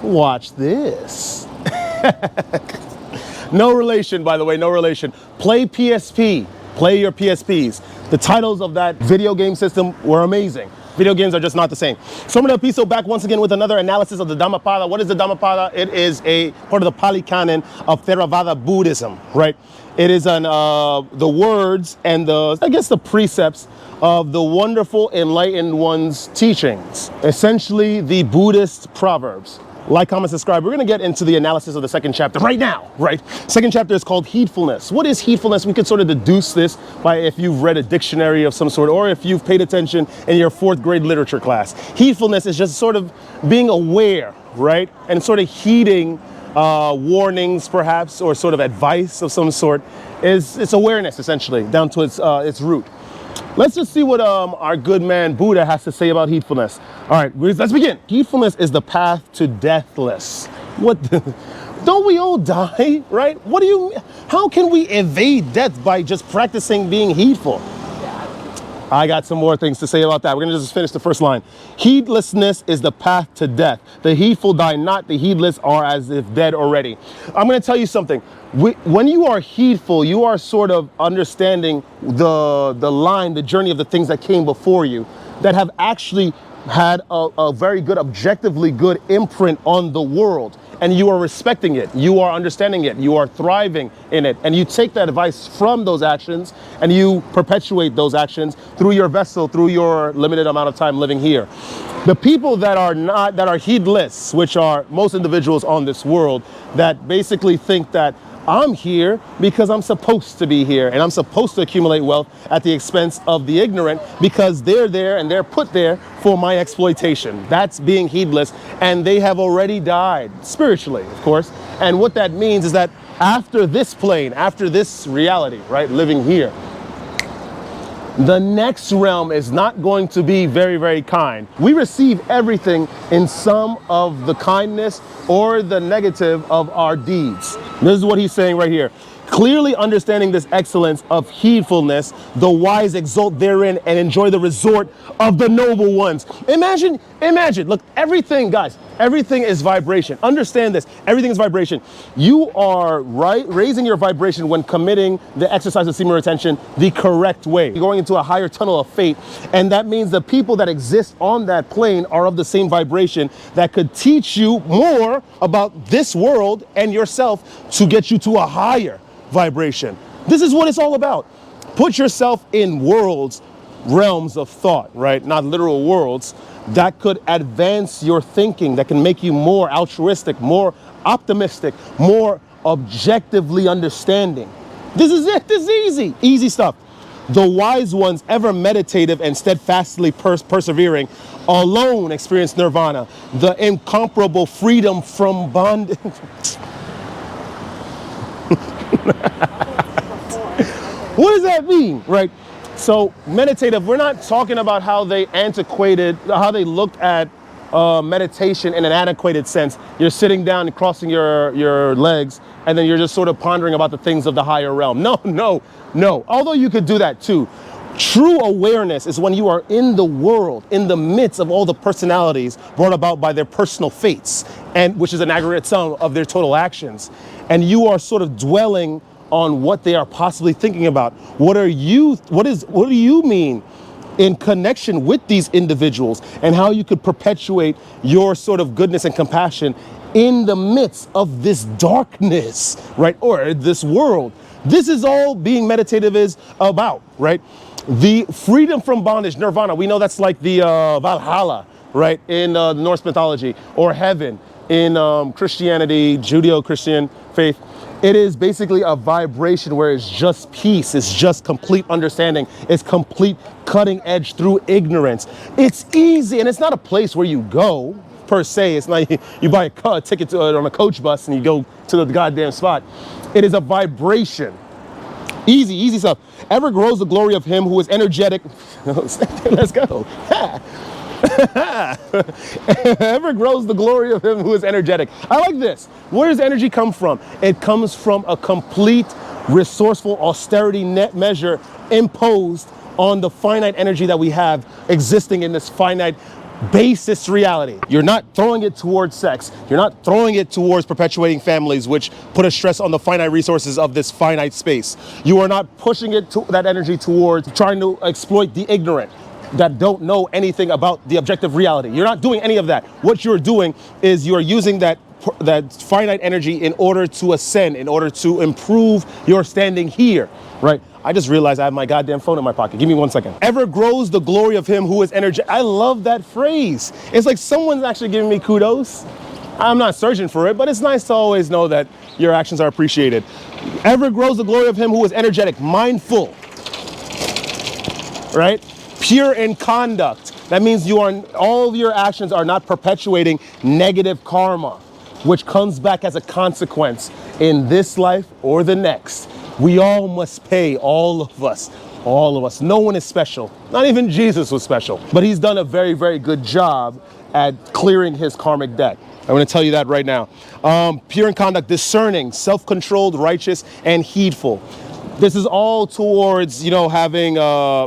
Watch this. No relation, by the way, no relation. Play PSP. Play your PSPs. The titles of that video game system were amazing. Video games are just not the same. Semen Piso back once again with another analysis of the Dhammapada. What is the Dhammapada? It is a part of the Pali Canon of Theravada Buddhism, right? It is the words and the precepts of the wonderful enlightened one's teachings. Essentially the Buddhist proverbs. Like, comment, subscribe. We're going to get into the analysis of the second chapter right now, right? Second chapter is called Heedfulness. What is heedfulness? We could sort of deduce this by if you've read a dictionary of some sort or if you've paid attention in your 4th grade literature class. Heedfulness is just sort of being aware, right? And sort of heeding warnings, perhaps, or sort of advice of some sort. It's awareness, essentially, down to its root. Let's just see what our good man Buddha has to say about heedfulness. All right, let's begin. Heedfulness is the path to deathless. Don't we all die, right? How can we evade death by just practicing being heedful? I got some more things to say about that. We're going to just finish the first line. Heedlessness is the path to death. The heedful die not, the heedless are as if dead already. I'm going to tell you something. When you are heedful, you are sort of understanding the journey of the things that came before you that have actually had a very good, objectively good imprint on the world. And you are respecting it, you are understanding it, you are thriving in it. And you take that advice from those actions and you perpetuate those actions through your vessel, through your limited amount of time living here. The people that are heedless, which are most individuals on this world that basically think that I'm here because I'm supposed to be here and I'm supposed to accumulate wealth at the expense of the ignorant because they're there and they're put there for my exploitation. That's being heedless, and they have already died spiritually, of course. And what that means is that after this plane, after this reality, right, living here, the next realm is not going to be very, very kind. We receive everything in some of the kindness or the negative of our deeds. This is what he's saying right here. Clearly understanding this excellence of heedfulness, the wise exult therein and enjoy the resort of the noble ones. Imagine, look, everything, guys, everything is vibration. Understand this, everything is vibration. You are raising your vibration when committing the exercise of semen retention the correct way. You're going into a higher tunnel of fate, and that means the people that exist on that plane are of the same vibration that could teach you more about this world and yourself to get you to a higher vibration. This is what it's all about. Put yourself in realms of thought, right? Not literal worlds that could advance your thinking, that can make you more altruistic, more optimistic, more objectively understanding. This is it. This is easy stuff. The wise ones, ever meditative and steadfastly persevering, alone experience nirvana, the incomparable freedom from bondage. What does that mean, right? So meditative, we're not talking about how they looked at meditation in an antiquated sense. You're sitting down and crossing your legs, and then you're just sort of pondering about the things of the higher realm. No. Although you could do that too. True awareness is when you are in the world, in the midst of all the personalities brought about by their personal fates, and which is an aggregate sum of their total actions. And you are sort of dwelling on what they are possibly thinking about. What do you mean in connection with these individuals, and how you could perpetuate your sort of goodness and compassion in the midst of this darkness, right? Or this world. This is all being meditative is about, right? The freedom from bondage, nirvana, we know that's like the Valhalla, right? In the Norse mythology, or heaven in Christianity, Judeo-Christian faith. It is basically a vibration where it's just peace, it's just complete understanding, it's complete cutting edge through ignorance. It's easy, and it's not a place where you go, per se. It's not you buy a ticket on a coach bus and you go to the goddamn spot. It is a vibration. Easy stuff. Ever grows the glory of him who is energetic. Let's go. Ever grows the glory of him who is energetic. I like this. Where does energy come from? It comes from a complete, resourceful austerity net measure imposed on the finite energy that we have existing in this finite basis reality. You're not throwing it towards sex. You're not throwing it towards perpetuating families, which put a stress on the finite resources of this finite space. You are not pushing it to that energy towards trying to exploit the ignorant that don't know anything about the objective reality. You're not doing any of that. What you're doing is you're using that finite energy in order to ascend, in order to improve your standing here, right? I just realized I have my goddamn phone in my pocket. Give me 1 second. Ever grows the glory of him who is energetic. I love that phrase. It's like someone's actually giving me kudos. I'm not searching for it, but it's nice to always know that your actions are appreciated. Ever grows the glory of him who is energetic, mindful, right? Pure in conduct. That means all of your actions are not perpetuating negative karma, which comes back as a consequence in this life or the next. We all must pay, all of us. All of us. No one is special. Not even Jesus was special. But he's done a very, very good job at clearing his karmic debt. I'm going to tell you that right now. Pure in conduct, discerning, self-controlled, righteous, and heedful. This is all towards, having,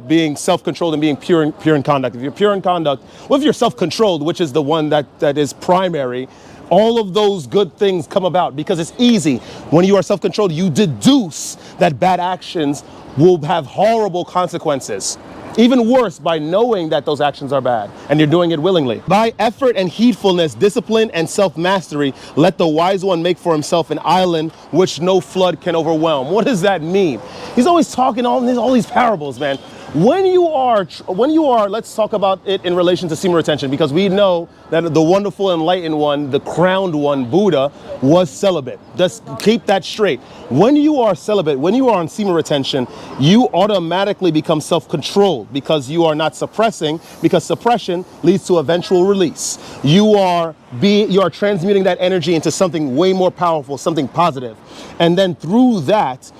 being self-controlled and being pure in conduct. If you're pure in conduct, well, if you're self-controlled, which is the one that is primary, all of those good things come about because it's easy. When you are self-controlled, you deduce that bad actions will have horrible consequences. Even worse, by knowing that those actions are bad and you're doing it willingly. By effort and heedfulness, discipline and self-mastery, let the wise one make for himself an island which no flood can overwhelm. What does that mean? He's always talking all these parables, man. When you are, let's talk about it in relation to semen retention, because we know that the wonderful enlightened one, the crowned one, Buddha, was celibate. Just keep that straight. When you are celibate, when you are on semen retention, you automatically become self-controlled because you are not suppressing, because suppression leads to eventual release. You are transmuting that energy into something way more powerful, something positive. And then through that,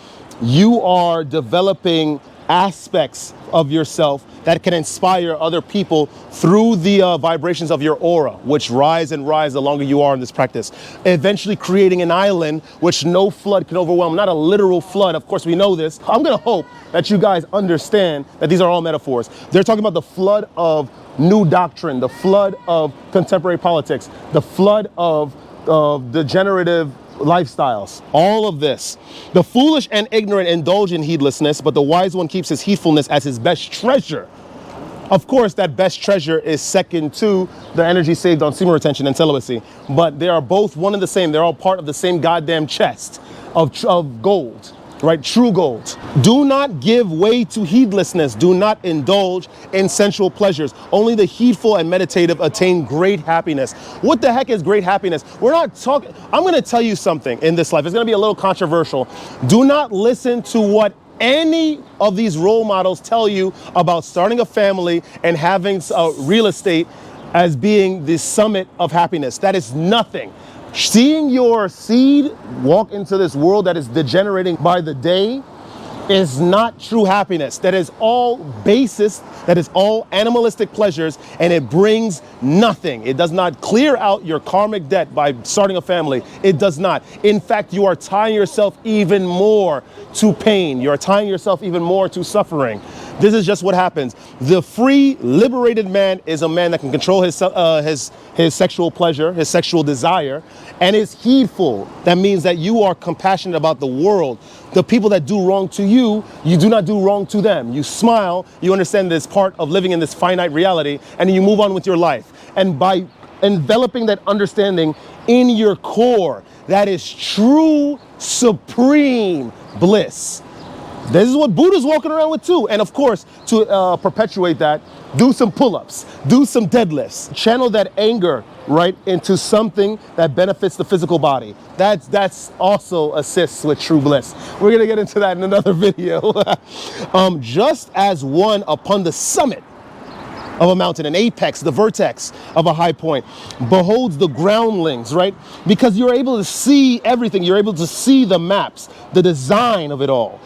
you are developing aspects of yourself that can inspire other people through the vibrations of your aura, which rise and rise the longer you are in this practice, eventually creating an island which no flood can overwhelm. Not a literal flood, of course we know this. I'm gonna hope that you guys understand that these are all metaphors. They're talking about the flood of new doctrine, the flood of contemporary politics, the flood of degenerative lifestyles, all of this. The foolish and ignorant indulge in heedlessness, but the wise one keeps his heedfulness as his best treasure. Of course, that best treasure is second to the energy saved on semen retention and celibacy, but they are both one and the same. They're all part of the same goddamn chest of gold, right? True gold. Do not give way to heedlessness. Do not indulge in sensual pleasures. Only the heedful and meditative attain great happiness. What the heck is great happiness? We're not talking. I'm going to tell you something in this life. It's going to be a little controversial. Do not listen to what any of these role models tell you about starting a family and having real estate as being the summit of happiness. That is nothing. Seeing your seed walk into this world that is degenerating by the day is not true happiness. That is all basis, that is all animalistic pleasures, and it brings nothing. It does not clear out your karmic debt by starting a family. It does not. In fact, you are tying yourself even more to pain. You are tying yourself even more to suffering. This is just what happens. The free, liberated man is a man that can control his sexual pleasure, his sexual desire, and is heedful. That means that you are compassionate about the world. The people that do wrong to you, you do not do wrong to them. You smile, you understand this part of living in this finite reality, and you move on with your life. And by enveloping that understanding in your core, that is true, supreme bliss. This is what Buddha's walking around with too. And of course, to perpetuate that, do some pull-ups, do some deadlifts, channel that anger, right, into something that benefits the physical body. That's also assists with true bliss. We're gonna get into that in another video. Just as one upon the summit of a mountain, an apex, the vertex of a high point, beholds the groundlings, right? Because you're able to see everything. You're able to see the maps, the design of it all.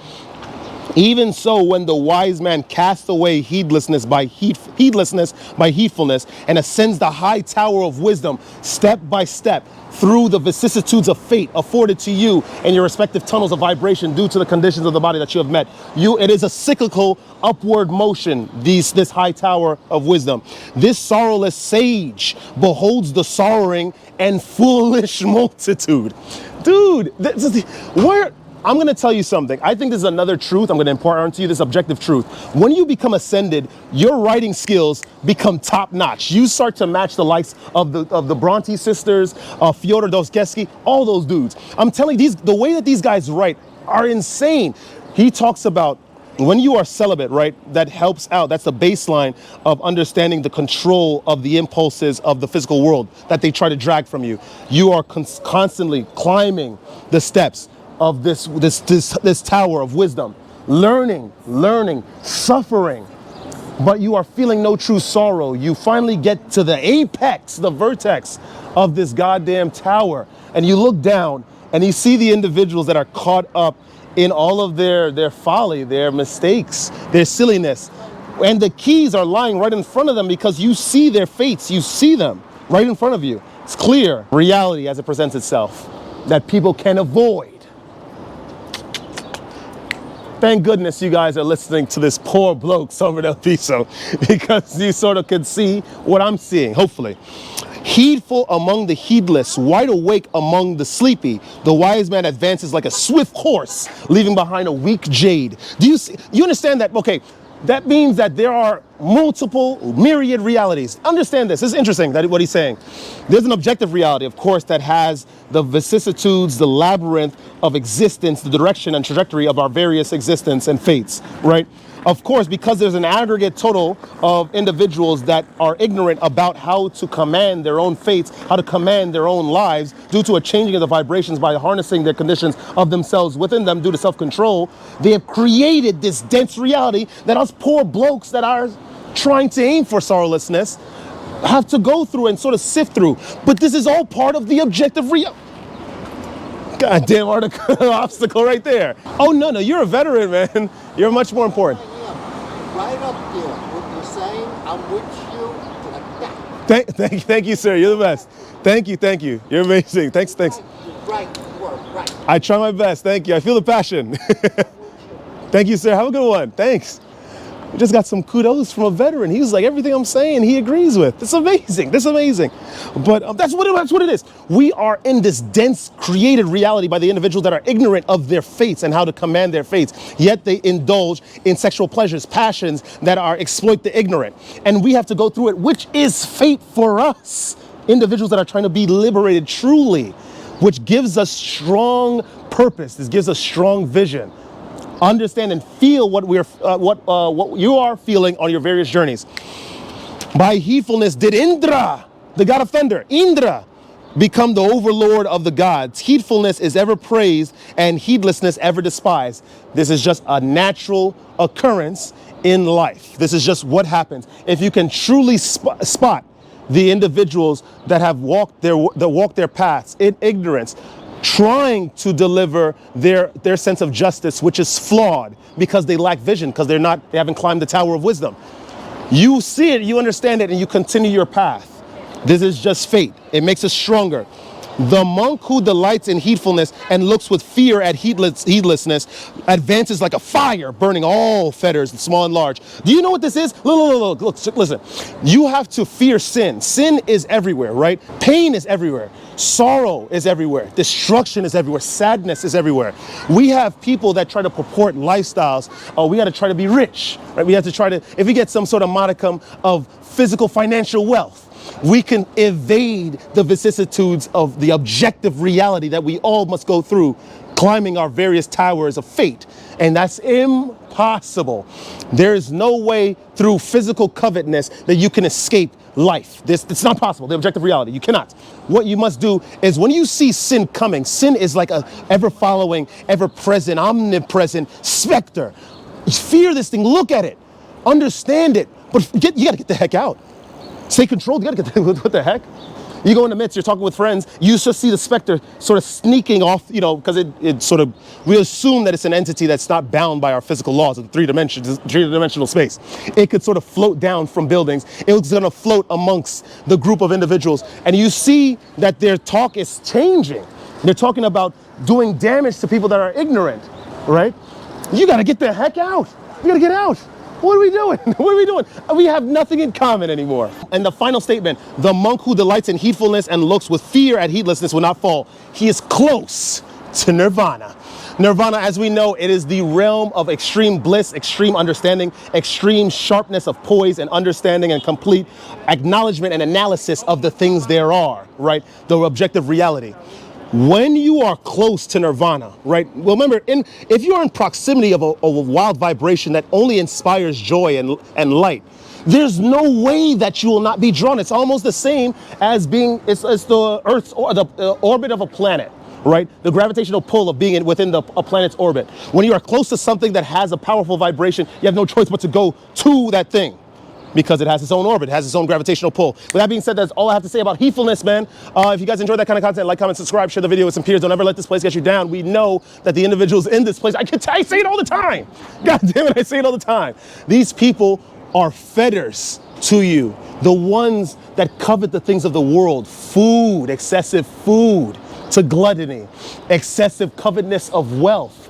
Even so, when the wise man casts away heedlessness by heedfulness and ascends the high tower of wisdom step by step through the vicissitudes of fate afforded to you in your respective tunnels of vibration due to the conditions of the body that you have met, it is a cyclical upward motion, this high tower of wisdom. This sorrowless sage beholds the sorrowing and foolish multitude. Dude, I'm going to tell you something. I think this is another truth. I'm going to impart onto you this objective truth. When you become ascended, your writing skills become top notch. You start to match the likes of the Bronte sisters, Fyodor Dostoevsky, all those dudes. I'm telling you, the way that these guys write are insane. He talks about when you are celibate, right, that helps out. That's the baseline of understanding the control of the impulses of the physical world that they try to drag from you. You are constantly climbing the steps of this tower of wisdom, learning, suffering, but you are feeling no true sorrow. You finally get to the apex, the vertex of this goddamn tower, and you look down and you see the individuals that are caught up in all of their folly, their mistakes, their silliness, and the keys are lying right in front of them because you see their fates, you see them right in front of you. It's clear reality as it presents itself that people can avoid. Thank goodness you guys are listening to this poor bloke, Somer del Piso, because you sort of can see what I'm seeing, hopefully. Heedful among the heedless, wide awake among the sleepy, the wise man advances like a swift horse, leaving behind a weak jade. You understand that? Okay, that means that there are multiple, myriad realities. Understand this. This is interesting, what he's saying. There's an objective reality, of course, that has the vicissitudes, the labyrinth of existence, the direction and trajectory of our various existence and fates, right? Of course, because there's an aggregate total of individuals that are ignorant about how to command their own fates, how to command their own lives due to a changing of the vibrations by harnessing their conditions of themselves within them due to self-control, they have created this dense reality that us poor blokes that are trying to aim for sorrowlessness have to go through and sort of sift through. But this is all part of the objective reality. Goddamn obstacle right there. Oh, no, you're a veteran, man. You're much more important. Right up there, what you're saying, I'm with you like that. Thank you, sir. You're the best. Thank you. You're amazing. Thanks. Right, work, right. I try my best. Thank you. I feel the passion. Thank you, sir. Have a good one. Thanks. We just got some kudos from a veteran. He was like, everything I'm saying, he agrees with. It's amazing. But that's what it is. We are in this dense, created reality by the individuals that are ignorant of their fates and how to command their fates. Yet they indulge in sexual pleasures, passions that exploit the ignorant. And we have to go through it, which is fate for us. Individuals that are trying to be liberated truly, which gives us strong purpose. This gives us strong vision. Understand and feel what you are feeling on your various journeys. By heedfulness did Indra, the god of thunder, Indra, become the overlord of the gods. Heedfulness is ever praised and heedlessness ever despised. This is just a natural occurrence in life. This is just what happens. If you can truly spot the individuals that have walked their paths in ignorance, trying to deliver their sense of justice, which is flawed because they lack vision, because they haven't climbed the tower of wisdom. You see it, you understand it, and you continue your path. This is just fate. It makes us stronger. The monk who delights in heedfulness and looks with fear at heedlessness advances like a fire, burning all fetters, small and large. Do you know what this is? Look, listen. You have to fear sin. Sin is everywhere, right? Pain is everywhere. Sorrow is everywhere. Destruction is everywhere. Sadness is everywhere. We have people that try to purport lifestyles. Oh, we got to try to be rich, right? We have to try to, if we get some sort of modicum of physical financial wealth, we can evade the vicissitudes of the objective reality that we all must go through, climbing our various towers of fate. And that's impossible. There is no way through physical covetousness that you can escape life. It's not possible, the objective reality. You cannot. What you must do is when you see sin coming, sin is like a ever-following, ever-present, omnipresent specter. Fear this thing, look at it, understand it, but you gotta get the heck out. Stay controlled, you gotta get what the heck? You go in the midst, you're talking with friends, you just see the specter sort of sneaking off, you know, because it sort of, we assume that it's an entity that's not bound by our physical laws of three-dimensional space. It could sort of float down from buildings. It was going to float amongst the group of individuals. And you see that their talk is changing. They're talking about doing damage to people that are ignorant, right? You got to get the heck out. You got to get out. What are we doing? What are we doing? We have nothing in common anymore. And the final statement, the monk who delights in heedfulness and looks with fear at heedlessness will not fall. He is close to nirvana. Nirvana, as we know, it is the realm of extreme bliss, extreme understanding, extreme sharpness of poise and understanding and complete acknowledgement and analysis of the things there are, right? The objective reality. When you are close to nirvana, right? Well, remember, if you're in proximity of a wild vibration that only inspires joy and light, there's no way that you will not be drawn. It's almost the same as being, it's the Earth's or the orbit of a planet, right? The gravitational pull of being within a planet's orbit. When you are close to something that has a powerful vibration, you have no choice but to go to that thing, because it has its own orbit, it has its own gravitational pull. With that being said, that's all I have to say about Heedfulness, man. If you guys enjoy that kind of content, like, comment, subscribe, share the video with some peers. Don't ever let this place get you down. We know that the individuals in this place, I say it all the time. God damn it, I say it all the time. These people are fetters to you. The ones that covet the things of the world, food, excessive food, to gluttony, excessive covetousness of wealth,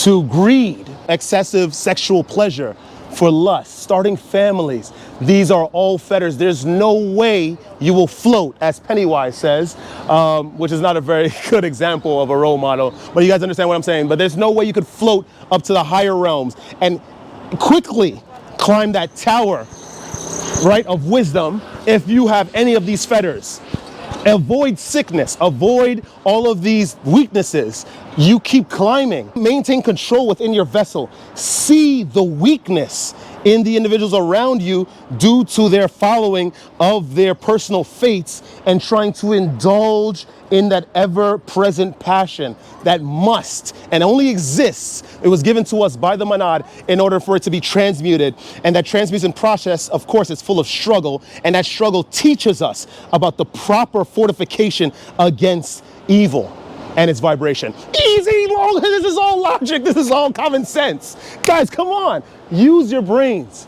to greed, excessive sexual pleasure, for lust, starting families. These are all fetters. There's no way you will float, as Pennywise says, which is not a very good example of a role model, but you guys understand what I'm saying. But there's no way you could float up to the higher realms and quickly climb that tower, right, of wisdom if you have any of these fetters. Avoid sickness, avoid all of these weaknesses. You keep climbing. Maintain control within your vessel. See the weakness in the individuals around you due to their following of their personal fates and trying to indulge in that ever-present passion that must and only exists. It was given to us by the monad in order for it to be transmuted. And that transmutation process, of course, is full of struggle. And that struggle teaches us about the proper fortification against evil and its vibration. Easy, long, this is all logic. This is all common sense. Guys, come on. Use your brains.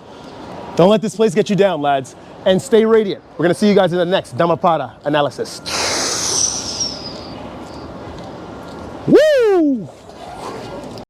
Don't let this place get you down, lads. And stay radiant. We're going to see you guys in the next Dhammapada analysis.